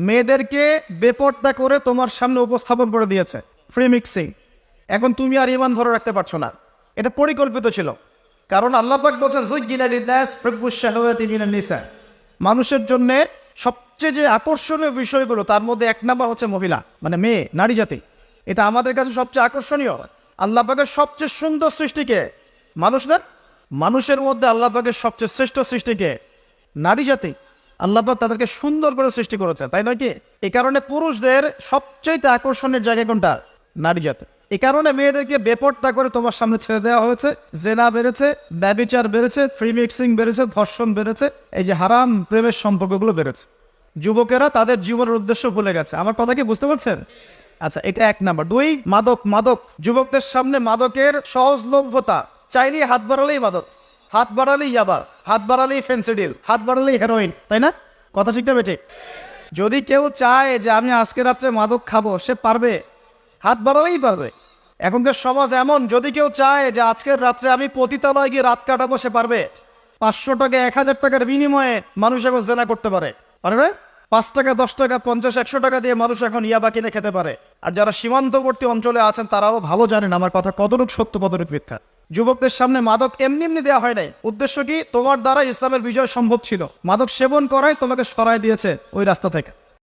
মেয়েদেরকে বেপর্দা করে তোমার সামনে উপস্থাপন করে দিয়েছে, ফ্রি মিক্সিং। এখন তুমি আর ইমান ধরে রাখতে পারছো না। এটা পরিকল্পিত ছিল, কারণ আল্লাহ পাক বলছেন যুজ্জিনা লিন-নাস হুব্বুশ শাহাওয়াতি মিনান নিসা। মানুষের জন্য সবচেয়ে যে আকর্ষণীয় বিষয়গুলো তার মধ্যে এক নাম্বার হচ্ছে মহিলা, মানে মেয়ে, নারী জাতি। এটা আমাদের কাছে সবচেয়ে আকর্ষণীয়। আল্লাহ পাকের সবচেয়ে সুন্দর সৃষ্টিকে মানুষ না, মানুষের মধ্যে আল্লাহ পাকের সবচেয়ে শ্রেষ্ঠ সৃষ্টিকে নারী জাতি। আল্লাহ পাক তাদেরকে সুন্দর করে সৃষ্টি করেছে, তাই নয় কি? এই কারণে পুরুষদের সবচেয়ে আকর্ষণের জায়গা কোনটা? নারী জাতি। এই কারণে মেয়েদেরকে বেপর্দা করে তোমার সামনে ছেড়ে দেওয়া হয়েছে। জেনা বেড়েছে, ব্যভিচার বেড়েছে, ফ্রি মিক্সিং বেড়েছে, ধর্ষণ বেড়েছে, এই যে হারাম প্রেমের সম্পর্কগুলো বেড়েছে। যুবকেরা তাদের জীবনের উদ্দেশ্য ভুলে গেছে। আমার কথা কি বুঝতে পারছেন? আচ্ছা, এটা এক নাম্বার। দুই, মাদক। মাদক, যুবকদের সামনে মাদকের সহজলভ্যতা। চাইলেই হাত বাড়ালেই মাদক, হাত বাড়ালেই ইয়াবা, হাত বাড়ালেই ফেন্সিডিল, হাত বাড়ালেই হেরোইন, তাই না? কথা ঠিক না বেটে? যদি কেউ চায় যে আমি আজকে রাত্রে মাদক খাবো, সে পারবে, হাত বাড়ালেই পারবে। এখনকার সমাজ এমন, যদি কেউ চায় যে আজকের রাত্রে আমি পতিতালয়ে গিয়ে রাত কাটাবো, সে পারবে। 500 টাকা 1000 টাকার বিনিময়ে মানুষ এখন জেনা করতে পারে, পারবে? 5 টাকা 10 টাকা 50 100 টাকা দিয়ে মানুষ এখন ইয়াবা কিনে খেতে পারে। আর যারা সীমান্তবর্তী অঞ্চলে আছেন তারাও ভালো জানেন আমার কথা কতটুকু সত্য কতটুকু মিথ্যা। যুবকদের সামনে মাদক এমনি এমনি দেওয়া হয় নাই। উদ্দেশ্য কি? তোমার দ্বারা ইসলামের বিজয় সম্ভব ছিল। মাদক সেবন করাই তোমাকে সরাই দিয়েছে ওই রাস্তা থেকে।